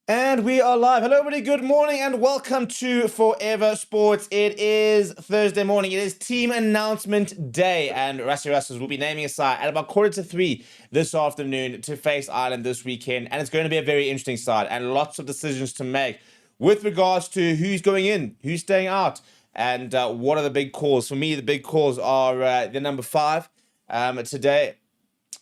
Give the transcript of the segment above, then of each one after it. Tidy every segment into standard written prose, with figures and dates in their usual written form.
And we are live. Hello, everybody. Good morning and welcome to Forever Sports. It is Thursday morning. It is team announcement day, and Rassie Rasmus will be naming a side at about 2:45 this afternoon to face Ireland this weekend. And it's going to be a very interesting side and lots of decisions to make with regards to who's going in, who's staying out, and what are the big calls. For me, the big calls are the number 5 today.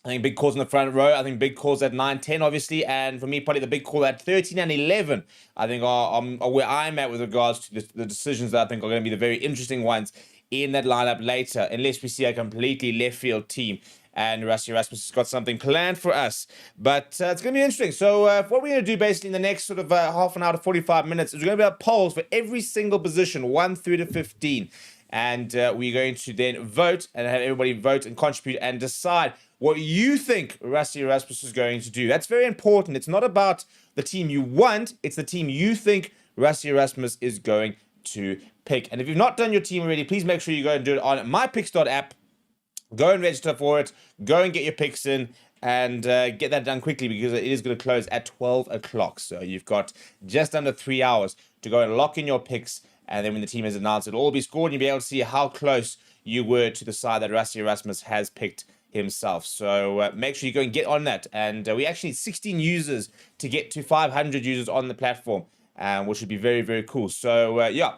I think big calls in the front row. I think big calls at 9, 10, obviously. And for me, probably the big call at 13 and 11, I think are where I'm at with regards to the decisions that I think are going to be the very interesting ones in that lineup later, unless we see a completely left field team. And Rassie Rasmus has got something planned for us. But it's going to be interesting. So what we're going to do basically in the next sort of half an hour to 45 minutes is we're going to have polls for every single position, 1 through to 15. And we're going to then vote and have everybody vote and contribute and decide what you think Rassie Rasmus is going to do. That's very important. It's not about the team you want. It's the team you think Rassie Rasmus is going to pick. And if you've not done your team already, please make sure you go and do it on mypicks.app. Go and register for it. Go and get your picks in and get that done quickly because it is going to close at 12 o'clock. So you've got just under 3 hours to go and lock in your picks. And then when the team is announced, it'll all be scored and you'll be able to see how close you were to the side that Rassie Rasmus has picked himself. So make sure you go and get on that. And we actually need 16 users to get to 500 users on the platform, which would be very, very cool. So yeah,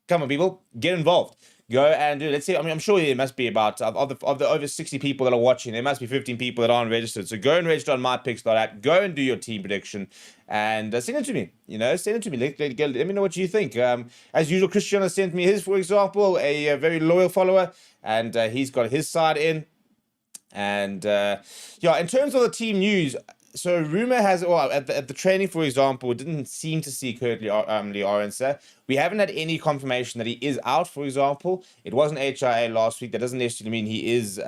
come on, people, get involved. Go and do it. Let's see. I mean, I'm sure there must be about, of the over 60 people that are watching, there must be 15 people that aren't registered. So go and register on mypicks.app. Go and do your team prediction and send it to me. Send it to me. Let me know what you think. As usual, Cristiano sent me his, for example, a very loyal follower, and he's got his side in. And yeah, in terms of the team news, so rumor has, well, at the training, for example, didn't seem to see Curtly Lawrence. We haven't had any confirmation that he is out, for example. It wasn't HIA last week. That doesn't necessarily mean he is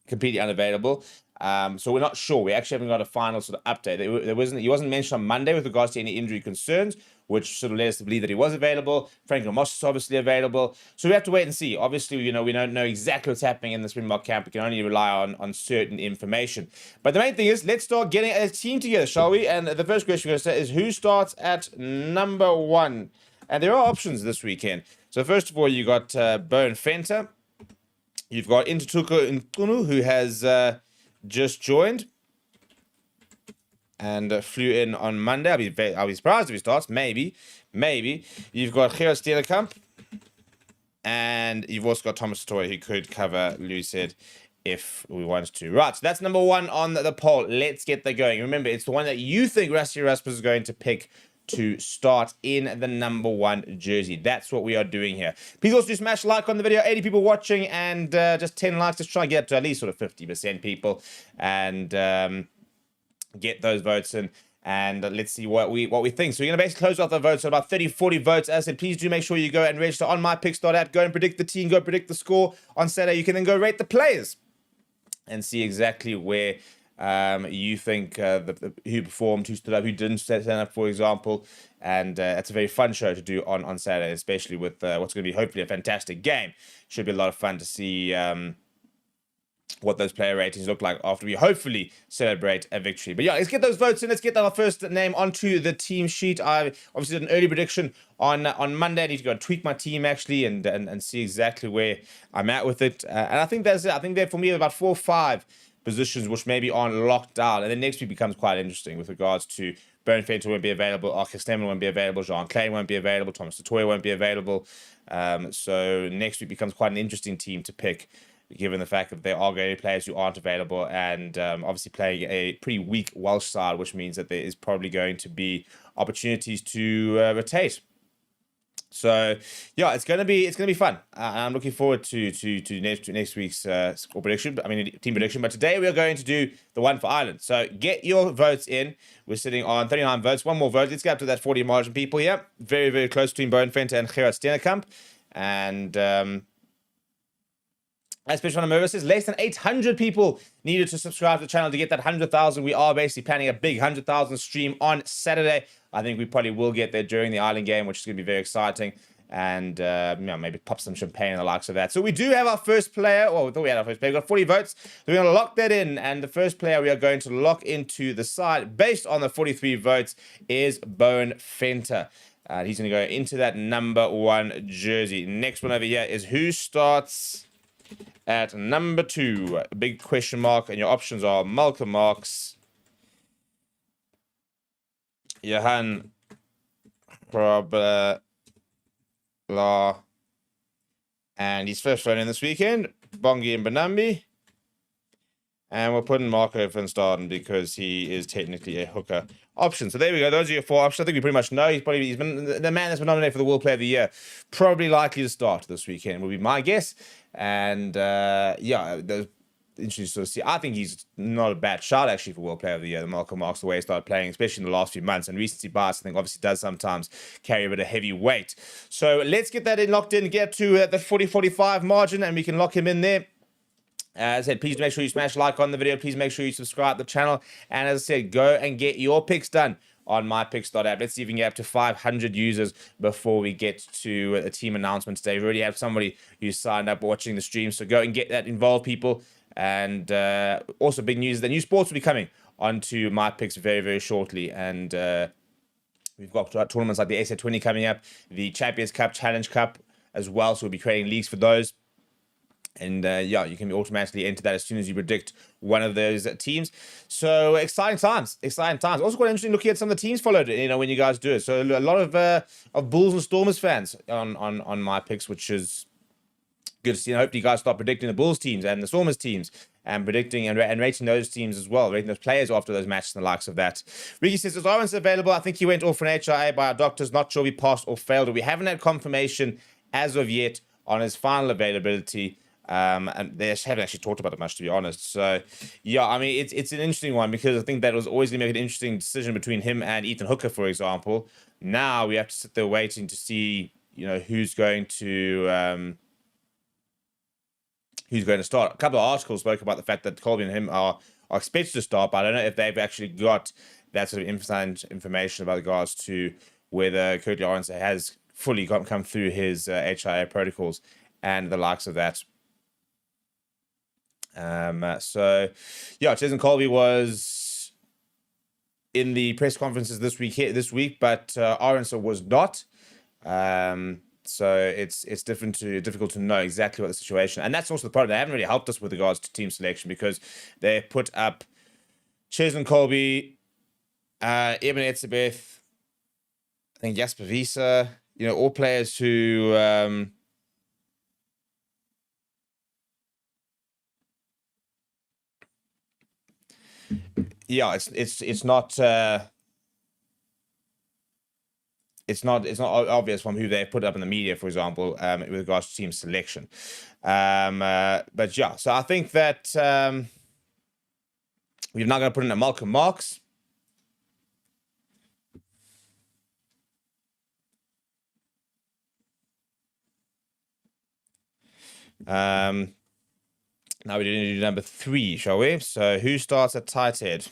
completely unavailable. So we're not sure. We actually haven't got a final sort of update. He wasn't mentioned on Monday with regards to any injury concerns, which sort of led us to believe that he was available. Franklin Moss is obviously available. So we have to wait and see. Obviously, we don't know exactly what's happening in the Springbok camp. We can only rely on certain information. But the main thing is, let's start getting a team together, shall we? And the first question we're going to say is, who starts at number 1? And there are options this weekend. So first of all, you got Bowen Fenter. You've got Intutuko Nkunu, who has just joined and flew in on Monday. I'll be surprised if he starts. Maybe. You've got Gerard Steenkamp, and you've also got Thomas Toy, who could cover Lucid if we wanted to. Right, so that's number 1 on the poll. Let's get that going. Remember, it's the one that you think Rassie Rasmus is going to pick to start in the number 1 jersey. That's what we are doing here. Please also smash like on the video. 80 people watching and just 10 likes. Just try and get to at least sort of 50% people and get those votes in. And let's see what we think. So we're going to basically close off the votes. So about 30, 40 votes. As I said, please do make sure you go and register on mypicks.app. Go and predict the team. Go predict the score on Saturday. You can then go rate the players and see exactly where you think who performed, who stood up, who didn't stand up, for example. And it's a very fun show to do on Saturday, especially with what's going to be hopefully a fantastic game. Should be a lot of fun to see what those player ratings look like after we hopefully celebrate a victory. But yeah, let's get those votes in. Let's get our first name onto the team sheet. I obviously did an early prediction on Monday. I need to go and tweak my team actually and see exactly where I'm at with it. And I think that's it. I think there for me about 4 or 5 positions which maybe aren't locked down. And then next week becomes quite interesting with regards to Bowen Fenter won't be available, Arthur Stemmer won't be available, Jean Clay won't be available, Thomas Toy won't be available. So next week becomes quite an interesting team to pick, given the fact that there are going to be players who aren't available and obviously playing a pretty weak Welsh side, which means that there is probably going to be opportunities to rotate. So yeah, it's gonna be fun. I'm looking forward to next week's score prediction. I mean team prediction. But today we are going to do the one for Ireland. So get your votes in. We're sitting on 39 votes. One more vote. Let's get up to that 40 margin, people. Yeah, very very close between Bowen Fenter and Gerard Steenkamp. And as Pitch on Mervis says, less than 800 people needed to subscribe to the channel to get that 100,000. We are basically planning a big 100,000 stream on Saturday. I think we probably will get there during the Ireland game, which is going to be very exciting. and maybe pop some champagne and the likes of that. So we do have our first player. Well, we thought we had our first player. We've got 40 votes. So we're going to lock that in. And the first player we are going to lock into the side based on the 43 votes is Bowen Fenter. He's going to go into that number 1 jersey. Next one over here is who starts at number 2. A big question mark. And your options are Malcolm Marx, Johan Krabla, and he's first thrown in this weekend, Bongi and Benambi. And we're putting Marco van Staden because he is technically a hooker option. So there we go. Those are your 4 options. I think we pretty much know he's been the man that's been nominated for the World Player of the Year. Probably likely to start this weekend would be my guess. And those interesting to sort of see. I think he's not a bad shot actually for World Player of the Year. The Malcolm Marx, the way he started playing, especially in the last few months, and recency bias, I think obviously does sometimes carry a bit of heavy weight. So let's get that in locked in, get to the 40-45 margin, and we can lock him in there. As I said, please make sure you smash like on the video. Please make sure you subscribe to the channel. And as I said, go and get your picks done on mypicks.app. Let's see if we can get up to 500 users before we get to a team announcement today. We already have somebody who's signed up watching the stream, so go and get that involved, people. And also big news, the new sports will be coming onto my picks very, very shortly. And we've got tournaments like the SA20 coming up, the Champions Cup, Challenge Cup as well. So we'll be creating leagues for those. And you can automatically enter that as soon as you predict one of those teams. So exciting times, exciting times. Also quite interesting looking at some of the teams followed, when you guys do it. So a lot of Bulls and Stormers fans on my picks, which is good to see. And I hope you guys start predicting the Bulls teams and the Stormers teams and predicting and rating those teams as well, rating those players after those matches and the likes of that. Ricky says, is Owens available? I think he went off for an HIA by our doctors. Not sure if he passed or failed. We haven't had confirmation as of yet on his final availability. And they haven't actually talked about it much, to be honest. So, yeah, I mean, it's an interesting one because I think that was always going to make an interesting decision between him and Ethan Hooker, for example. Now we have to sit there waiting to see, who's going to start. A couple of articles spoke about the fact that Colby and him are expected to start, but I don't know if they've actually got that sort of inside information about regards to whether Curtly Lawrence has fully come through his HIA protocols and the likes of that. Cheslin Colby was in the press conferences this week, but Aronson was not. So it's difficult to know exactly what the situation, and that's also the problem. They haven't really helped us with regards to team selection because they put up Cheslin Colby, Eben Etzebeth, I think Jasper Visa, all players who it's not obvious from who they put up in the media, for example, with regards to team selection. But yeah, so I think that we're not going to put in a Malcolm Marx. Now we're going to do number 3, shall we? So who starts at tight head?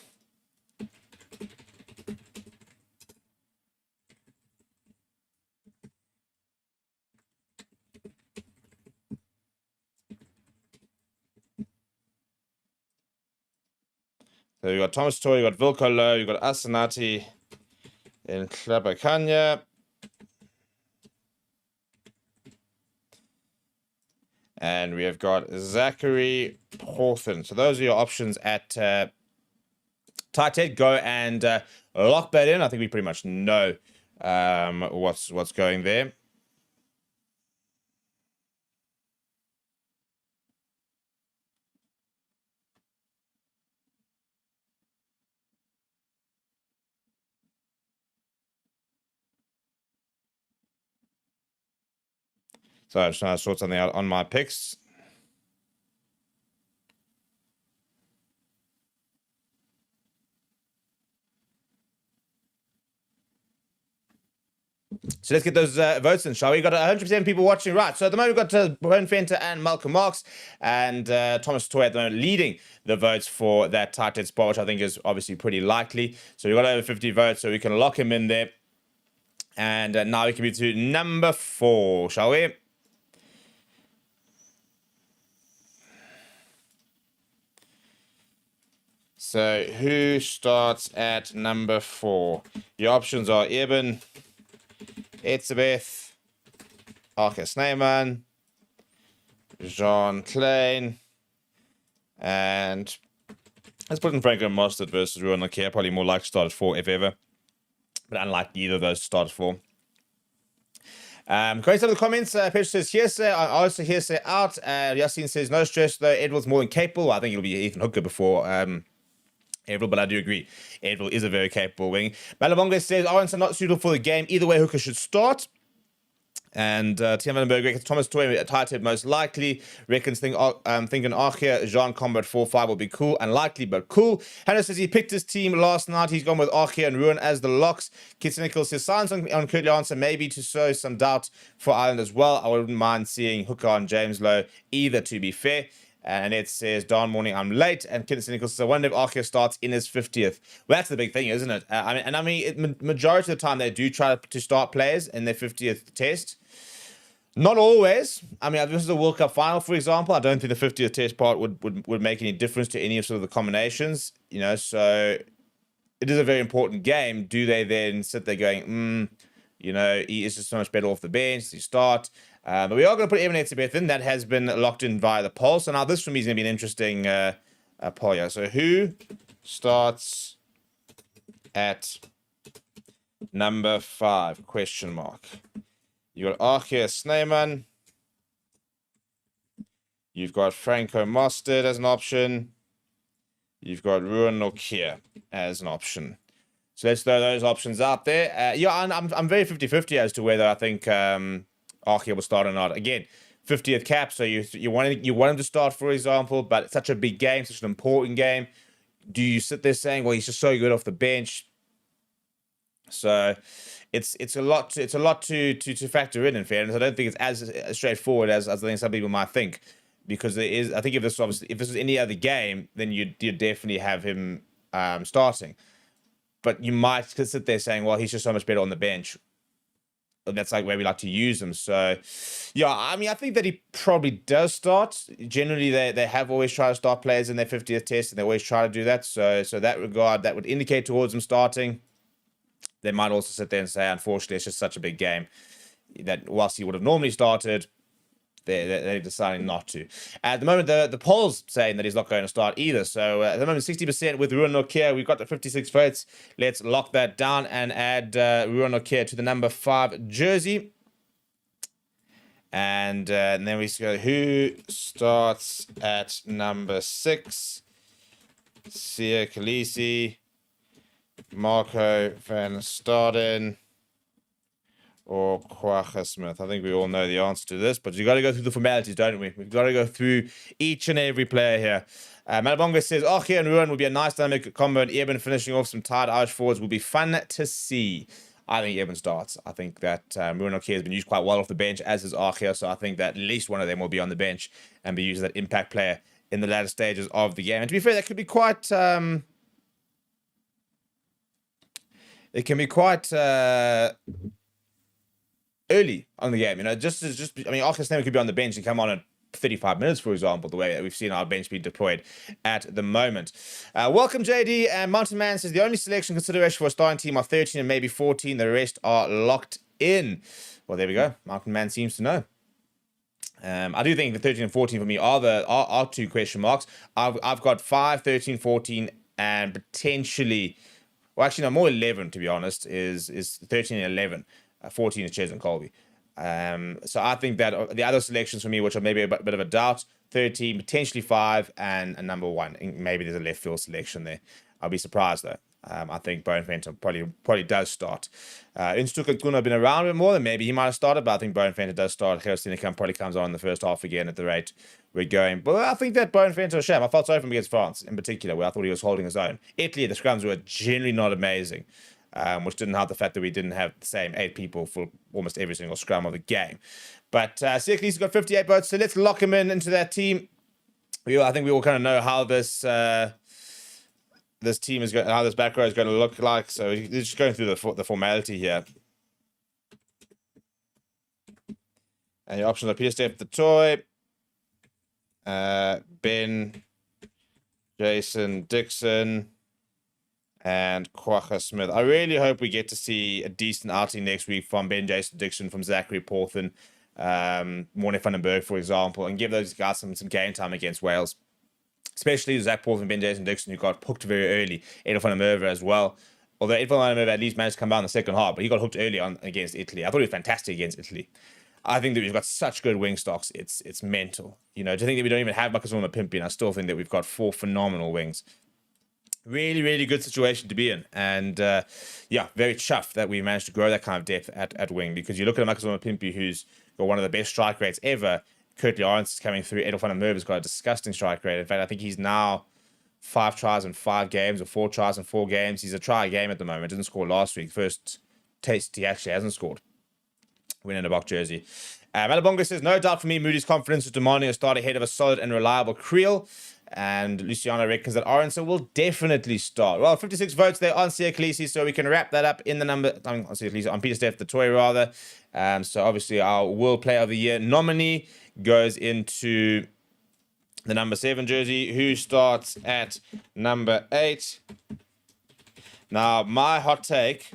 So you got Thomas Toy, you got Vilko Low, you got Asanati in Klabakanya. And we have got Zachary Hawthorne. So those are your options at tight head. Go and lock that in. I think we pretty much know what's going there. So I'm just trying to sort something out on my picks. So let's get those votes in, shall we? We've got 100% people watching. Right, so at the moment we've got Bowen Fenter and Malcolm Marx and Thomas Toy at the moment leading the votes for that tight head spot, which I think is obviously pretty likely. So we've got over 50 votes, so we can lock him in there. And now we can move to number 4, shall we? So, who starts at number 4? Your options are Eben, Etzebeth, Arke Snyman, Jean Klein, and let's put in Franco Mostert versus Ruan Nokia. Probably more likely to start at 4 if ever, but unlikely either of those to start at 4. Great stuff in the comments. Pedro says hearsay. I also hearsay out. Yasin says no stress though. Edward's more than capable. I think it'll be Ethan Hooker before Edward, but I do agree. Edward is a very capable wing. Malabonga says Owens are not suitable for the game. Either way, Hooker should start. And Tim Vandenberg reckons Thomas Toy tight head most likely. Reckons thinking Archia, Jean Combat 4-5 will be cool. Unlikely, but cool. Hannah says he picked his team last night. He's gone with Archia and Ruan as the locks. Kitz says signs on Curly answer maybe to sow some doubt for Ireland as well. I wouldn't mind seeing Hooker on James Lowe either, to be fair. And it says, Dawn morning, I'm late. And Kenneth Nichols says, I wonder if Archia starts in his 50th. Well, that's the big thing, isn't it? Majority of the time, they do try to start players in their 50th test. Not always. I mean, this is a World Cup final, for example. I don't think the 50th test part would make any difference to any of sort of the combinations. So it is a very important game. Do they then sit there going, he is just so much better off the bench. You start. But we are going to put Evan Etzebeth in. That has been locked in via the poll. So now this for me is going to be an interesting poll here. So who starts at number 5? Question mark. You got Archia Snyman. You've got Franco Mostert as an option. You've got Ruan Nokia as an option. So let's throw those options out there. I'm very 50-50 as to whether I think Archia will start or not. Again, 50th cap, so you want him to start, for example, but it's such a big game, such an important game. Do you sit there saying, well, he's just so good off the bench? So it's a lot to factor in fairness. I don't think it's as straightforward as I think some people might think, because there is. I think if this was any other game, then you'd definitely have him starting. But you might sit there saying, well, he's just so much better on the bench. That's like where we like to use them. So, yeah, I mean, I think that he probably does start. Generally, they have always tried to start players in their 50th test, and they always try to do that. So that regard, that would indicate towards them starting. They might also sit there and say, unfortunately, it's just such a big game that whilst he would have normally started, they're deciding not to. At the moment, the poll's saying that he's not going to start either. So at the moment, 60% with Ruan Nokia. We've got the 56 votes. Let's lock that down and add Ruan Nokia to the number 5 jersey. And then we go, who starts at number 6? Sia Khaleesi, Marco van Staden, or Kwagga Smith. I think we all know the answer to this, but you got to go through the formalities, don't we? We've got to go through each and every player here. Malabonga says, Archia and Ruan would be a nice dynamic combo, and Eben finishing off some tired Irish forwards will be fun to see. I think Eben starts. I think that Ruan Archia has been used quite well off the bench, as is Archia, so I think that at least one of them will be on the bench and be used as that impact player in the latter stages of the game. And to be fair, that could be quite... it can be quite... early on the game, just I mean, Archie Snell could be on the bench and come on at 35 minutes, for example, the way that we've seen our bench be deployed at the moment. Welcome, JD. And Mountain Man says the only selection consideration for a starting team are 13 and maybe 14. The rest are locked in. Well, there we go. Mountain Man seems to know. I do think the 13 and 14 for me are 2 question marks. I've got 5, 13, 14, and potentially, well, actually, no, more 11, to be honest, is 13 and 11. 14 is Ches and Colby. So I think that the other selections for me, which are maybe a bit of a doubt, 13, potentially 5, and number 1. Maybe there's a left field selection there. I'll be surprised, though. I think Bowen Fenter probably does start. Instuka Kuna have been around a bit more, than maybe he might have started, but I think Bowen Fenter does start. Gerstinicam probably comes on in the first half again at the rate we're going. But I think that Bowen Fenter was shame. I felt sorry for him against France, in particular, where I thought he was holding his own. Italy, the scrums were generally not amazing. Which didn't help the fact that we didn't have the same 8 people for almost every single scrum of the game. But Sirkle's got 58 votes, so let's lock him into that team. I think we all kind of know how this team is going, how this back row is going to look like. So we're just going through the formality here. And your options are Peter Steph, the toy, Ben, Jason Dixon, and Kwagga Smith. I really hope we get to see a decent outing next week from Ben, Jason Dixon, from Zachary Porthen, Morne van den Berg, for example, and give those guys some game time against Wales. Especially Zach Porthen, Ben, Jason Dixon, who got hooked very early. Edel van der Merwe as well. Although Edel van der Merwe at least managed to come down in the second half, but he got hooked early on against Italy. I thought he was fantastic against Italy. I think that we've got such good wing stocks. It's mental. To think that we don't even have Makazole Mapimpi, and I still think that we've got 4 phenomenal wings. Really, really good situation to be in. And, very chuffed that we managed to grow that kind of depth at wing, because you look at Makazole Mapimpi, who's got one of the best strike rates ever. Curtly Arends is coming through. Edel van der Merwe has got a disgusting strike rate. In fact, I think he's now 5 tries in 5 games or 4 tries in 4 games. He's a try a game at the moment. Didn't score last week. First taste he actually hasn't scored. Winning a Bok jersey. Malabonga says, no doubt for me, Moody's confidence is demanding a start ahead of a solid and reliable Creel. And Luciano reckons that Arends will definitely start. Well, 56 votes there on Siya Kolisi, so we can wrap that up in the number. On Siya Kolisi, on Peter Steph, the toy rather. So obviously our World Player of the Year nominee goes into the number 7 jersey, who starts at number 8. Now, my hot take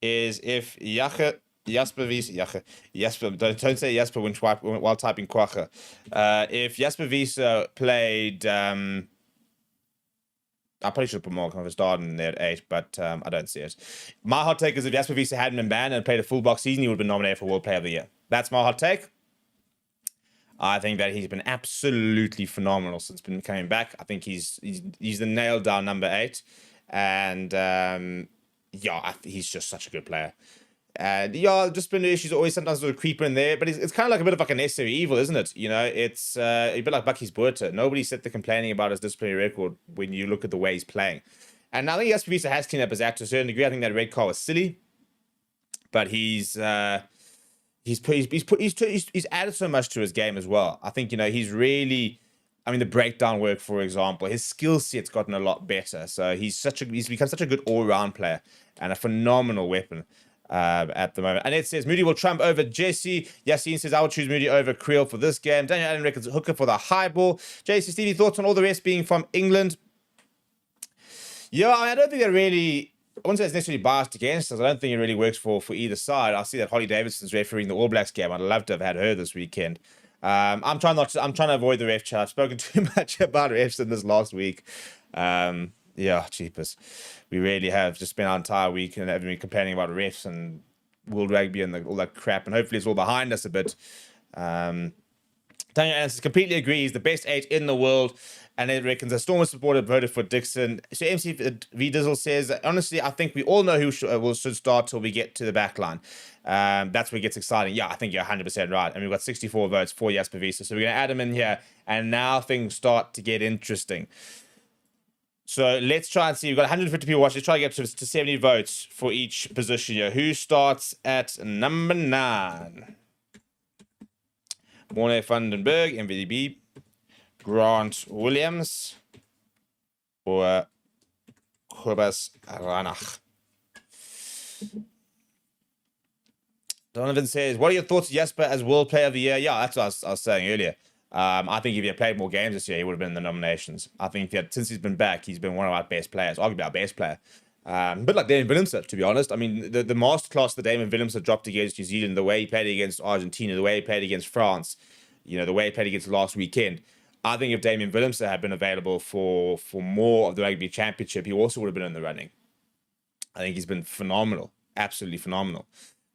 is if Jasper Wiese, don't say Jasper while typing Kwagga. If Jasper Wiese played, I probably should put more of Darden in there at 8, but I don't see it. My hot take is if Jasper Wiese hadn't been banned and played a full box season, he would have been nominated for World Player of the Year. That's my hot take. I think that he's been absolutely phenomenal since been coming back. I think he's the nailed down number 8, and he's just such a good player. Disciplinary issues always sometimes sort of creep in there, but it's kind of like a bit of like a necessary evil, isn't it? It's a bit like Bucky's Buerta. Nobody said they're complaining about his disciplinary record when you look at the way he's playing. And I think Jasper Wiese has cleaned up his act to a certain degree. I think that red card was silly, but he's added so much to his game as well. I think he's really, the breakdown work, for example, his skill set's gotten a lot better. So he's become such a good all-round player and a phenomenal weapon at the moment. And it says Moody will trump over Jesse. Yassine says I will choose Moody over Creel for this game. Daniel Allen reckons hooker for the high ball. JC Stevie, thoughts on all the rest being from England? Yeah, I don't think they're really, I wouldn't say it's necessarily biased against us. I don't think it really works for either side. I see that Holly Davidson's refereeing the All Blacks game. I'd love to have had her this weekend. I'm trying to avoid the ref chat. I've spoken too much about refs in this last week. Cheapers. We really have just spent our entire week and have been complaining about refs and World Rugby and all that crap, and hopefully it's all behind us a bit. Daniel Anderson completely agrees. He's the best 8 in the world, and it reckons a Stormer supporter voted for Dixon. So MC V Dizzle says, honestly, I think we all know who should start till we get to the back line. That's where it gets exciting. Yeah, I think you're 100% right. And we've got 64 votes for Jasper Wiese. So we're going to add him in here, and now things start to get interesting. So let's try and see. We've got 150 people watching. Let's try to get to 70 votes for each position here. Who starts at number 9? Morne van den Berg, MVDB, Grant Williams, or Kobus Ranach. Donovan says, what are your thoughts, Jasper, as World Player of the Year? Yeah, that's what I was saying earlier. I think if he had played more games this year, he would have been in the nominations. I think that since he's been back, he's been one of our best players, arguably our best player. A bit like Damon Willemse, to be honest. I mean, the masterclass that Damon Willemse dropped against New Zealand, the way he played against Argentina, the way he played against France, the way he played against last weekend. I think if Damien Willemse had been available for more of the Rugby Championship, he also would have been in the running. I think he's been phenomenal, absolutely phenomenal,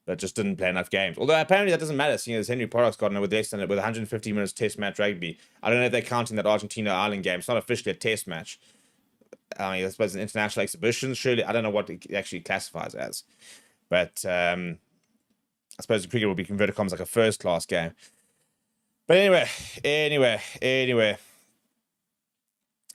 but just didn't play enough games. Although apparently that doesn't matter, seeing as Henry Porrock's gotten it with 150 minutes Test match rugby. I don't know if they're counting that Argentina-Ireland game. It's not officially a Test match. I suppose an international exhibition, surely. I don't know what it actually classifies as. But I suppose the cricket will be converted commas like a first-class game. But anyway.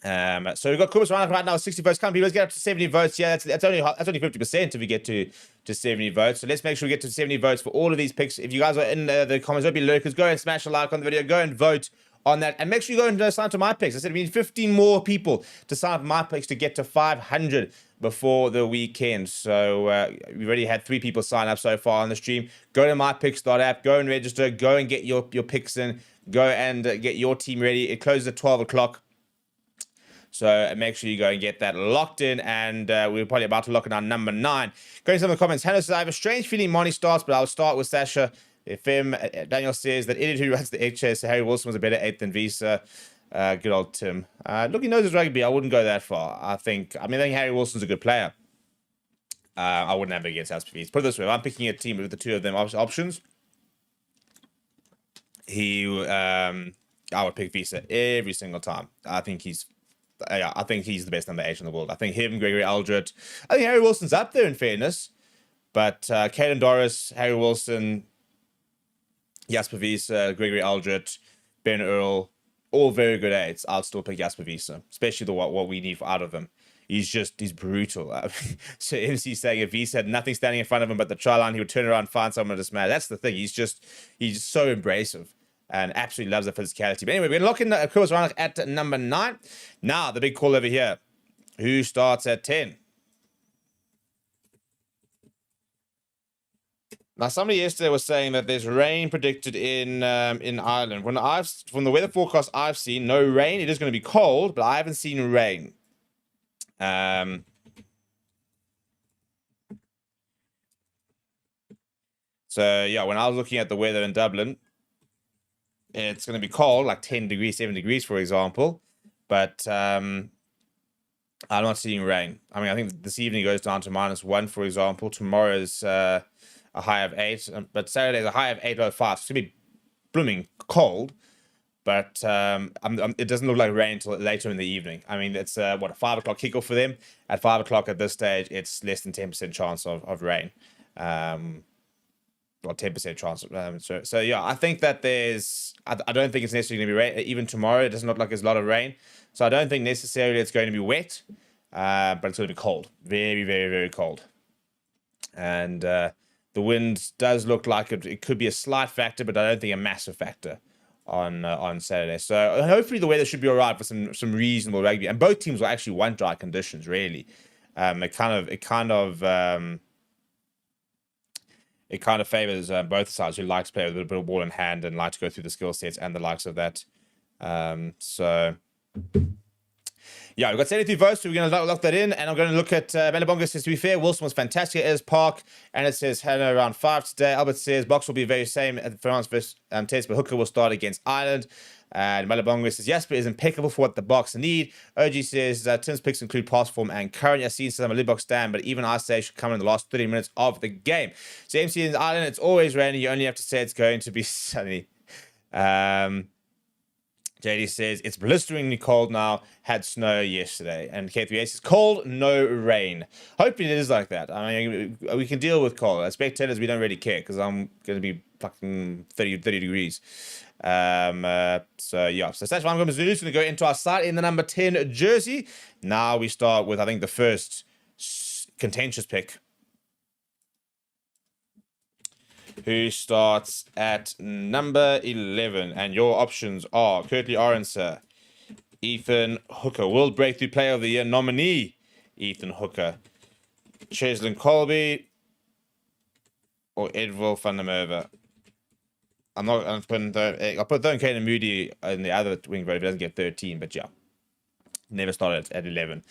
So we've got Kobus Ranach right now with 60 votes. Come on, people, let's get up to 70 votes. Yeah, that's only 50% if we get to 70 votes. So let's make sure we get to 70 votes for all of these picks. If you guys are in the comments, don't be lurkers. Go and smash a like on the video. Go and vote on that. And make sure you go and sign up to my picks. I said we need 15 more people to sign up to my picks to get to 500 before the weekend. So we already had 3 people sign up so far on the stream. Go to mypicks.app, go and register, go and get your picks in, go and get your team ready. It closes at 12 o'clock. So make sure you go and get that locked in, and we're probably about to lock in on number 9. Going to some of the comments. Hannah says, I have a strange feeling Monty starts, but I'll start with Sasha. FM Daniel says that idiot who runs the HS, Harry Wilson was a better 8 than Visa. Good old Tim. Look, he knows his rugby. I wouldn't go that far. I think Harry Wilson's a good player. I wouldn't have it against Aspavise. Put it this way, if I'm picking a team with the 2 of them options, I would pick Visa every single time. I think he's the best number 8 in the world. I think him, Gregory Aldred. I think Harry Wilson's up there in fairness. But Caden Doris, Harry Wilson, Jasper Visa, Gregory Aldred, Ben Earl, all very good 8s. I'll still pick Jasper Visa, especially what we need out of him. He's brutal. So MC saying if Visa had nothing standing in front of him but the try line, he would turn around and find someone to smash. That's the thing. He's just so embracive and absolutely loves the physicality. But anyway, we're going to lock in the Kobus Reinach at number 9. Now, the big call over here. Who starts at 10? Now, somebody yesterday was saying that there's rain predicted in Ireland. From the weather forecast I've seen, no rain. It is going to be cold, but I haven't seen rain. So, yeah, when I was looking at the weather in Dublin, it's going to be cold, like 10 degrees, 7 degrees, for example. But I'm not seeing rain. I think this evening goes down to -1, for example. Tomorrow's a high of 8, but Saturday's a high of 8:05. It's going to be blooming cold, but it doesn't look like rain until later in the evening. It's a 5 o'clock kickoff for them. At 5 o'clock at this stage, it's less than 10% chance of rain. 10% chance. So yeah, I think that I don't think it's necessarily going to be rain. Even tomorrow, it doesn't look like there's a lot of rain. So I don't think necessarily it's going to be wet, but it's going to be cold. Very, very, very cold. And the wind does look like it could be a slight factor, but I don't think a massive factor on Saturday. So hopefully the weather should be all right for some reasonable rugby. And both teams will actually want dry conditions, really. It kind of favors both sides who like to play with a bit of ball in hand and like to go through the skill sets and the likes of that. So, yeah, we've got 73 votes, so we're going to lock that in. And I'm going to look at Melabonga says, to be fair, Wilson was fantastic at his park. And it says, Hannah around 5 today. Albert says, Box will be very same at France versus Test, but Hooker will start against Ireland. And Malabonga says, Jasper is impeccable for what the Box need. OG says, Tim's picks include pass form and current. Yassine says, I'm a lid box stand, but even I say should come in the last 30 minutes of the game. So MC in Ireland, it's always raining. You only have to say it's going to be sunny. JD says, it's blisteringly cold now. Had snow yesterday. And K3A says, cold, no rain. Hopefully it is like that. We can deal with cold. As spectators, we don't really care because I'm going to be fucking 30 degrees. So yeah, so that's why I'm going to go into our side in the number 10 jersey. Now we start with, I think, the first contentious pick. Who starts at number 11? And your options are Curtly Orenser, Ethan Hooker, World Breakthrough Player of the Year nominee, Ethan Hooker, Cheslin Colby, or Edville van der Merwe. I'll put Don Kane and Moody in the other wing vote if he doesn't get 13, but yeah. Never started at 11.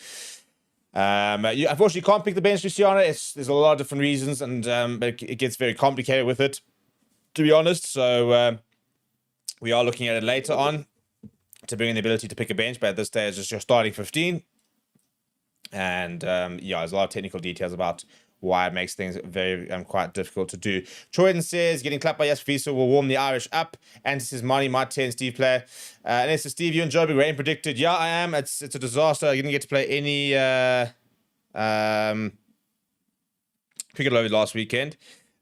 You unfortunately can't pick the bench, Luciana. There's a lot of different reasons, and but it gets very complicated with it, to be honest. So we are looking at it later on to bring in the ability to pick a bench, but at this stage it's your starting 15. And yeah, there's a lot of technical details about why it makes things very quite difficult to do. Troyden says, getting clapped by Jasper Visa will warm the Irish up. And says, Marty, my 10 Steve player. And it says, Steve, you and Joe, big rain predicted. Yeah, I am. It's a disaster. I didn't get to play any cricket over last weekend.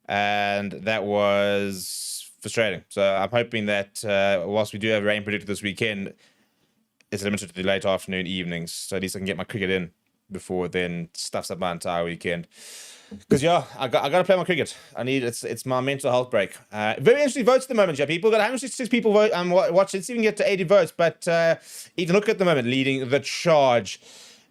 And that was frustrating. So I'm hoping that whilst we do have rain predicted this weekend, it's limited to the late afternoon, evenings. So at least I can get my cricket in. before then stuffs up my entire weekend. Because I got to play my cricket. It's my mental health break. Very interesting votes at the moment, yeah. People got 166 people vote watch. Let's even get to 80 votes. But Ethan Hooker at the moment leading the charge.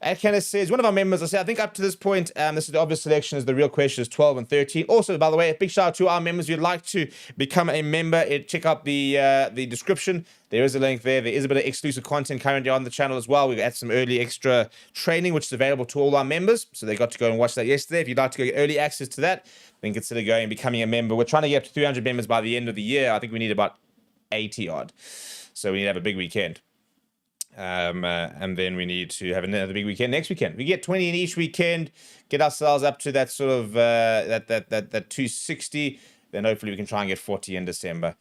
And Kenneth says, one of our members, I think up to this point, this is the obvious selection, is the real question is 12 and 13. Also, by the way, a big shout out to our members. If you'd like to become a member, check out the description. There is a link there. There is a bit of exclusive content currently on the channel as well. We've had some early extra training, which is available to all our members. So they got to go and watch that yesterday. If you'd like to get early access to that, then consider going and becoming a member. We're trying to get up to 300 members by the end of the year. I think we need about 80 odd. So we need to have a big weekend. And then we need to have another big weekend next weekend. We get 20 in each weekend, get ourselves up to that sort of that 260. Then hopefully we can try and get 40 in December.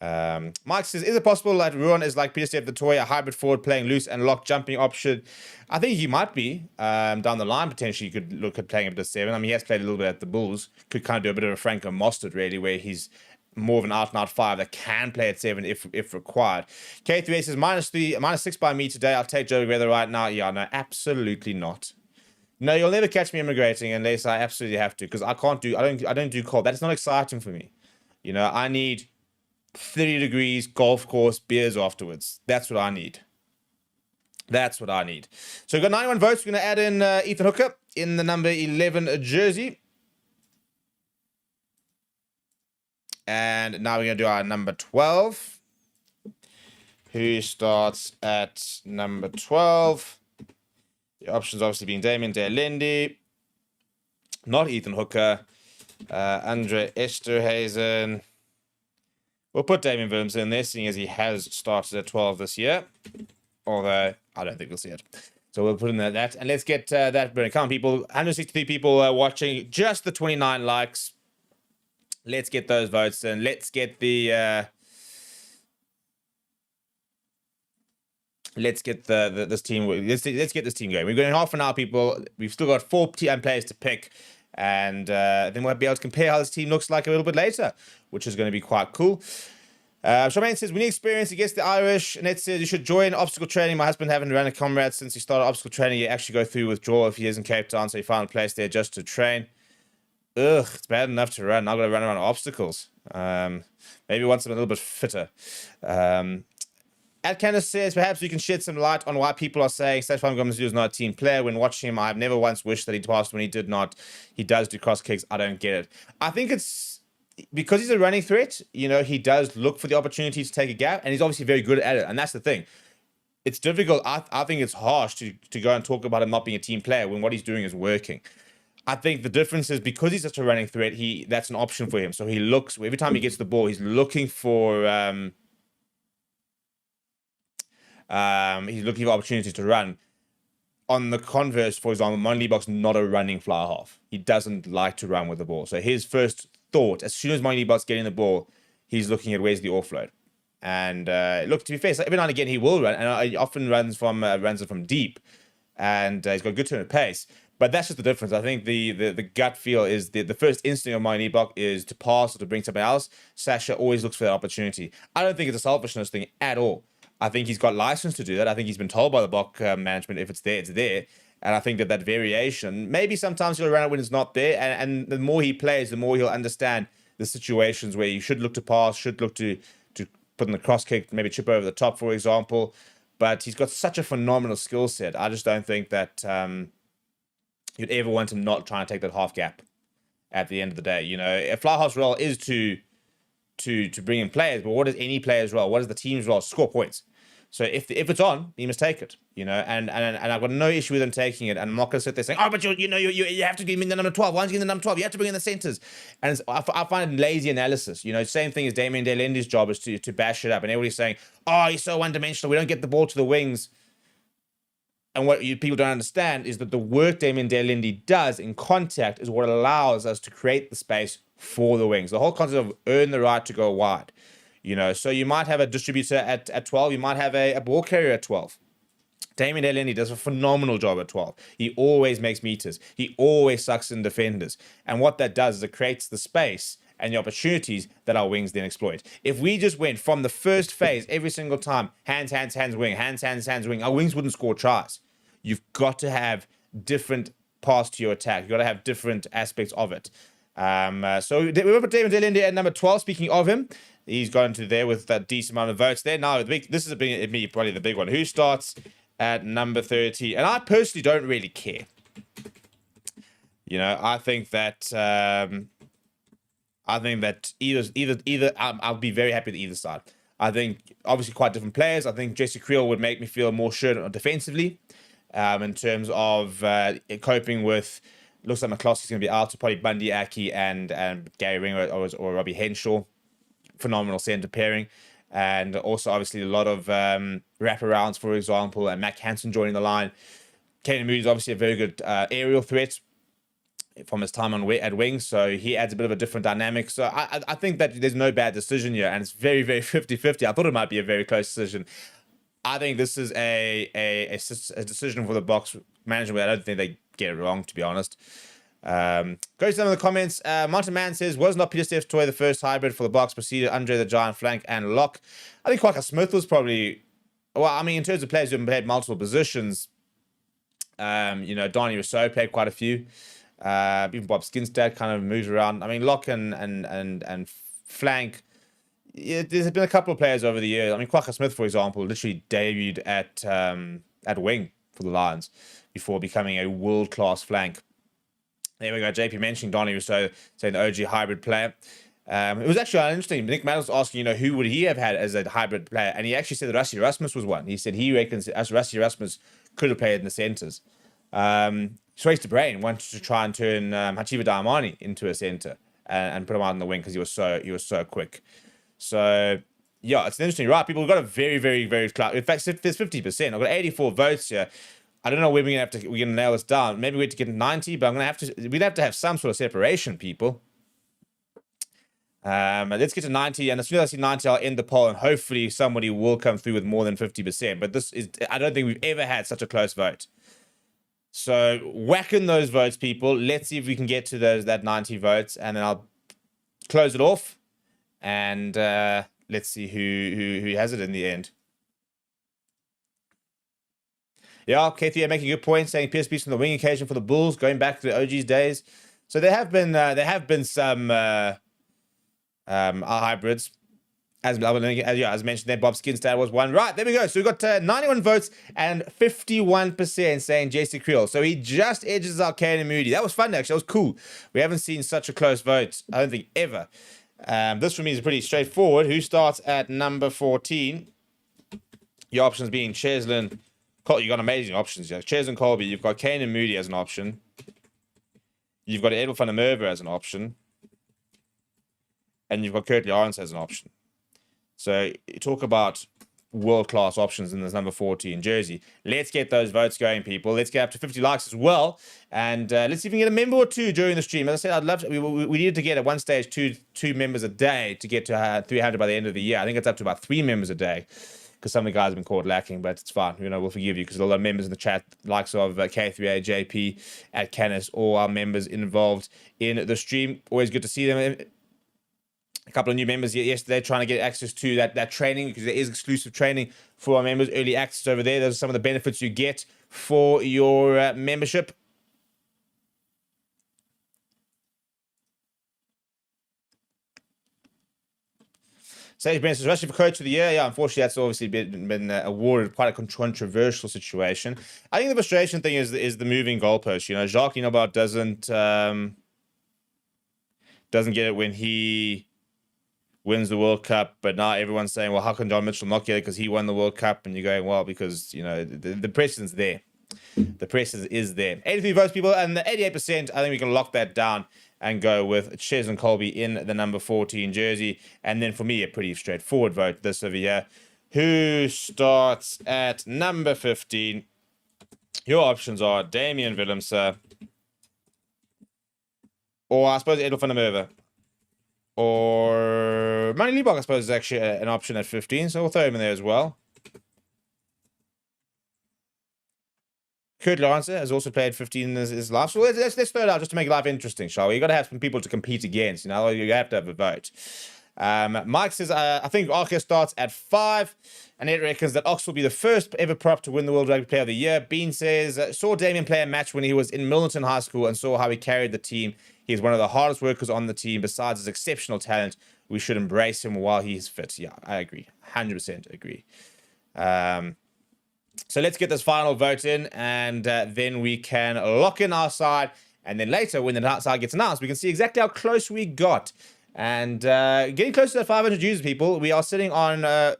Mike says, is it possible that Ruan is like Peter Steph the Toy, a hybrid forward playing loose and lock jumping option? I think he might be down the line. Potentially you could look at playing him to 7. I mean, he has played a little bit at the Bulls. Could kind of do a bit of a Franco Mostert really, where he's more of an out-and-out 5 that can play at 7 if required. K3A says, -6 by me today. I'll take Joe Weather right now. Yeah, no, absolutely not. No, you'll never catch me immigrating unless I absolutely have to, because I don't do cold. That's not exciting for me. You know, I need 30 degrees, golf course, beers afterwards. That's what I need. That's what I need. So we've got 91 votes. We're going to add in Ethan Hooker in the number 11 jersey. And now we're going to do our number 12. Who starts at number 12? The options obviously being Damien Delendi. Not Ethan Hooker. Andre Esterhuizen. We'll put Damien Williams in there, seeing as he has started at 12 this year. Although, I don't think we'll see it. So we'll put in that. And let's get that burning. Come on, people. 163 people watching. Just the 29 likes. Let's get those votes and let's get the this team. Let's get this team going. We're going half an hour, people. We've still got 4 players to pick, and then we'll be able to compare how this team looks like a little bit later, which is going to be quite cool. Charmaine says, we need experience against the Irish. And it says, you should join obstacle training. My husband haven't run a comrade since he started obstacle training. You actually go through withdrawal if he is in Cape Town, so you find a place there just to train. Ugh, it's bad enough to run. I've got to run around obstacles. Maybe once I'm a little bit fitter. Candace says, perhaps you can shed some light on why people are saying Stefan Gomez is not a team player. When watching him, I've never once wished that he passed when he did not. He does do cross kicks. I don't get it. I think it's because he's a running threat. You know, he does look for the opportunity to take a gap, and he's obviously very good at it. And that's the thing. It's difficult. I think it's harsh to go and talk about him not being a team player when what he's doing is working. I think the difference is because he's such a running threat, that's an option for him. So he looks, every time he gets the ball, he's looking for opportunities to run. On the converse, for example, Mon Leibach's not a running fly half. He doesn't like to run with the ball. So his first thought, as soon as Mon Leibach's getting the ball, he's looking at where's the offload. And look, to be fair, so every now and again he will run, and he often runs it from deep, and he's got a good turn of pace. But that's just the difference. I think the gut feel is the first instinct of Mon Leibach is to pass or to bring something else. Sasha always looks for that opportunity. I don't think it's a selfishness thing at all. I think he's got license to do that. I think he's been told by the Bok management, if it's there, it's there. And I think that variation, maybe sometimes he'll run it when it's not there. And the more he plays, the more he'll understand the situations where you should look to pass, should look to put in the cross kick, maybe chip over the top, for example. But he's got such a phenomenal skill set. I just don't think that you'd ever want him not trying to take that half gap at the end of the day. You know, a fly half's role is to bring in players, but what is any player's role? What is the team's role? Score points. So if it's on, you must take it, you know, and I've got no issue with them taking it, and I'm not going to sit there saying, oh, but you have to give me the number 12. Why don't you give me the number 12? You have to bring in the centers. And I find it lazy analysis. You know, same thing as Damien Delendi's job is to bash it up, and everybody's saying, oh, he's so one-dimensional. We don't get the ball to the wings. And what people don't understand is that the work Damien Delendi does in contact is what allows us to create the space for the wings. The whole concept of earn the right to go wide. You know, so you might have a distributor at 12. You might have a ball carrier at 12. Damien Delendi does a phenomenal job at 12. He always makes meters. He always sucks in defenders. And what that does is it creates the space and the opportunities that our wings then exploit. If we just went from the first phase every single time, hands, wing, hands, wing, our wings wouldn't score tries. You've got to have different paths to your attack. You've got to have different aspects of it. So we put David Delinde at number 12. Speaking of him, he's gone to there with that decent amount of votes there. Now, this is probably the big one. Who starts at number 30? And I personally don't really care. I think that either I'll be very happy with either side. I think obviously quite different players. I think Jesse Creel would make me feel more sure defensively, in terms of coping with. Looks like McCloskey's going to be out, so probably Bundy Aki and Gary Ring or Robbie Henshaw. Phenomenal centre pairing. And also, obviously, a lot of wraparounds, for example, and Mac Hansen joining the line. Caden Moody is obviously a very good aerial threat from his time at wing, so he adds a bit of a different dynamic. So I think that there's no bad decision here, and it's very, very 50-50. I thought it might be a very close decision. I think this is a decision for the Boks management. I don't think they get it wrong, to be honest. Go to some of the comments. Martin Mann says, was not Peter Steph's toy the first hybrid for the Boks? Preceded Andre the Giant flank and lock. I think Quacker Smith was probably, in terms of players who played multiple positions, Donnie Rousseau played quite a few. Even Bob Skinstad kind of moves around. Lock and flank. Yeah, there's been a couple of players over the years. Quacker Smith, for example, literally debuted at wing for the Lions before becoming a world-class flank. There we go. JP mentioning Donnie Rousseau, saying the OG hybrid player. It was actually interesting. Nick Maddles was asking, who would he have had as a hybrid player? And he actually said that Rassie Erasmus was one. He said he reckons Rassie Erasmus could have played in the centres. Swayze de Brain wanted to try and turn Hachiva Diamani into a centre and put him out on the wing because he was so quick. So yeah, it's interesting, right? People have got a very, very, very close. In fact, there's 50%. I've got 84 votes here. I don't know when we're gonna nail this down. Maybe we have to get 90, but we'd have to have some sort of separation, people. Let's get to 90, and as soon as I see 90, I'll end the poll, and hopefully somebody will come through with more than 50%. But I don't think we've ever had such a close vote. So whack in those votes, people. Let's see if we can get to that 90 votes, and then I'll close it off, and let's see who has it in the end. Yeah, K3 making a good point, saying PSP's from the wing occasion for the Bulls, going back to the OG's days. So there have been some hybrids. As mentioned there, Bob Skinstad was one. Right, there we go. So we've got 91 votes and 51% saying Jesse Creel. So he just edges out Caden Moody. That was fun, actually. That was cool. We haven't seen such a close vote, I don't think, ever. This for me is pretty straightforward. Who starts at number 14? Your options being Cheslin. You've got amazing options. Cheslin Colby. You've got Caden Moody as an option. You've got Edward van der Merwe as an option. And you've got Kurt Lawrence as an option. So you talk about world-class options in this number 14 jersey. Let's get those votes going, people. Let's get up to 50 likes as well. And let's see if we can get a member or two during the stream. As I said, I'd love to, we needed to get at one stage two members a day to get to 300 by the end of the year. I think it's up to about 3 members a day because some of the guys have been caught lacking, but it's fine. We'll forgive you because a lot of members in the chat, likes of K3A, JP, at Canis, all our members involved in the stream. Always good to see them. A couple of new members yesterday trying to get access to that training because there is exclusive training for our members, early access over there. Those are some of the benefits you get for your membership. Sage Brent says, especially for Coach of the Year. Yeah, unfortunately, that's obviously been awarded quite a controversial situation. I think the frustration thing is the moving goalpost. Jacques Inabar doesn't get it when he wins the World Cup, but now everyone's saying, well, how can John Mitchell not get it because he won the World Cup? And you're going, well, because, the precedent's there. The precedent is there. 83 votes, people, and the 88%, I think we can lock that down and go with Cheslin Colby in the number 14 jersey. And then for me, a pretty straightforward vote this over here. Who starts at number 15? Your options are Damian Willemse, or I suppose Edel van der Merwe, or Manny Liebach, I suppose, is actually an option at 15, so we'll throw him in there as well. Kurt Lawrence has also played 15 in his life, so let's throw it out just to make life interesting, shall we? You've got to have some people to compete against, you have to have a vote. Mike says, I think Arca starts at 5. And it reckons that Ox will be the first ever prop to win the World Rugby Player of the Year. Bean says, saw Damien play a match when he was in Milnerton High School and saw how he carried the team. He's one of the hardest workers on the team. Besides his exceptional talent, we should embrace him while he's fit. Yeah, I agree. 100% agree. So let's get this final vote in, and then we can lock in our side. And then later, when the side gets announced, we can see exactly how close we got. And getting close to that 500 users, people. We are sitting on... I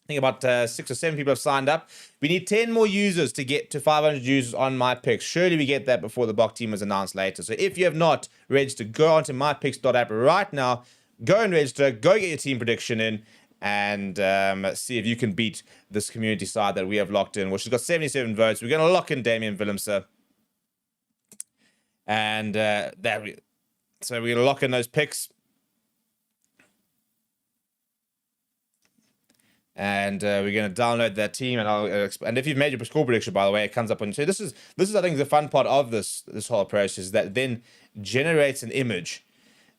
think about 6 or 7 people have signed up. We need 10 more users to get to 500 users on my picks. Surely we get that before the block team is announced later. So if you have not registered, go onto mypicks.app right now. Go and register. Go get your team prediction in. And see if you can beat this community side that we have locked in, which has got 77 votes. We're going to lock in Damien Willemse. And so we're going to lock in those picks. And we're going to download that team, and if you've made your score prediction, by the way, it comes up on. So this is I think the fun part of this whole process, that then generates an image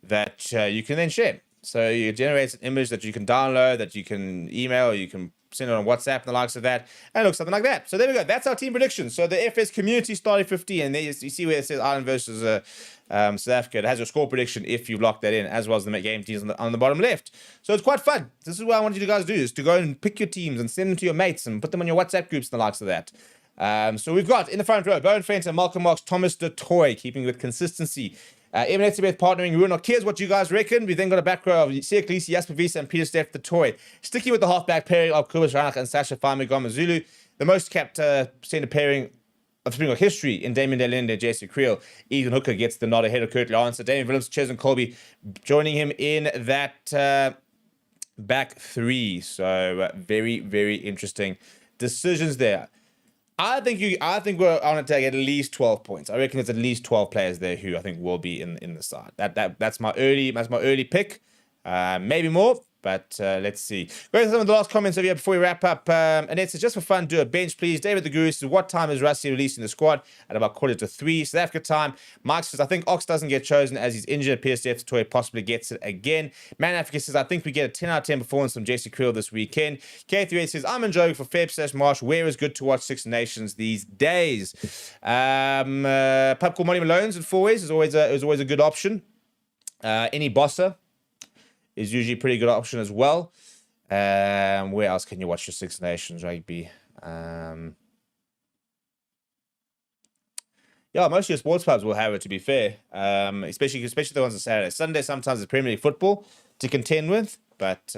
that you can then share. So it generates an image that you can download, that you can email, or you can send it on WhatsApp and the likes of that, and it looks something like that. So there we go. That's our team prediction. So the FS community started 50, and there you see where it says Ireland versus South Africa. It has your score prediction if you lock that in, as well as the game teams on the bottom left. So it's quite fun. This is what I want you guys to do, is to go and pick your teams and send them to your mates and put them on your WhatsApp groups and the likes of that. So we've got in the front row, Bowen Fenton, Malcolm Marks, Thomas de Toy, keeping with consistency. Evan Etzebeth partnering Runo. Here's what you guys reckon. We then got a back row of Siya Khaleesi, Jasper Wiese, and Peter Steff the Toy. Sticking with the halfback pairing of Kobus Reinach and Sasha Famigama Zulu. The most capped centre pairing of Springbok history in Damien Delinde, JC Creel. Ethan Hooker gets the nod ahead of Kurt Lawrence. Damien Willemse, Ches and Colby joining him in that back three. So very, very interesting decisions there. I think we're on to take at least 12 points. I reckon there's at least 12 players there who I think will be in the side. That's my early pick. Maybe more, but let's see. Going to some of the last comments over here before we wrap up. Annette says, just for fun, do a bench, please. David the Guru says, what time is Rassie releasing the squad? At about 2:45 South Africa time. Mike says, I think Ox doesn't get chosen as he's injured. PSF Toy possibly gets it again. Man Africa says, I think we get a 10 out of 10 performance from JC Creel this weekend. K38 says, I'm enjoying for Feb/March. Where is good to watch Six Nations these days? Pub called Money Malone's at 4 ways is always a good option. Any Bossa is usually a pretty good option as well. Where else can you watch your Six Nations rugby? Yeah, most of your sports pubs will have it, to be fair. Especially the ones on Saturday. Sunday, sometimes it's Premier League football to contend with. But,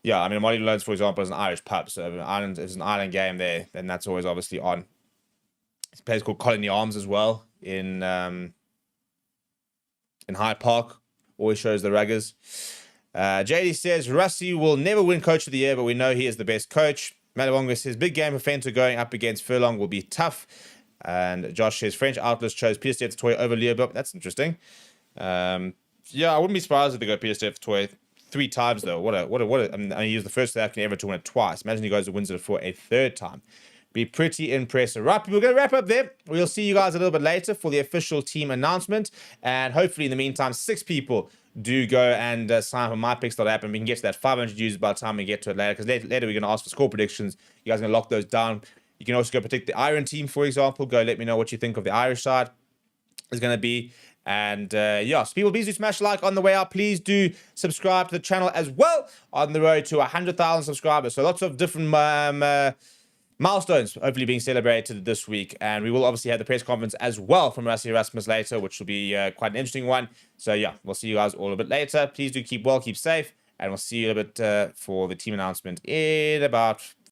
yeah, I mean, Molly Loans, for example, is an Irish pub. So if there's an Ireland game there, then that's always obviously on. It's a place called Colony Arms as well in Hyde Park. Always shows the ruggers. JD says, Rassie will never win Coach of the Year, but we know he is the best coach. Malawonga says, big game for Fenter going up against Furlong will be tough. And Josh says, French outlets chose Peter Steff Toy over Leopold. That's interesting. Yeah, I wouldn't be surprised if they go Peter Steff Toy 3 times, though. I mean, he was the first South African ever to win it twice. Imagine he goes and wins it for a 3rd time. Be pretty impressive. Right, we're going to wrap up there. We'll see you guys a little bit later for the official team announcement. And hopefully, in the meantime, 6 people do go and sign up on mypicks.app, and we can get to that 500 users by the time we get to it later. Because later we're going to ask for score predictions. You guys are going to lock those down. You can also go predict the Iron team, for example. Go let me know what you think of the Irish side is going to be. And yeah, so people, please do smash like on the way out. Please do subscribe to the channel as well on the road to 100,000 subscribers. So lots of different milestones hopefully being celebrated this week. And we will obviously have the press conference as well from Rassie Erasmus later, which will be quite an interesting one. So yeah, we'll see you guys all a bit later. Please do keep well, keep safe. And we'll see you a bit for the team announcement in about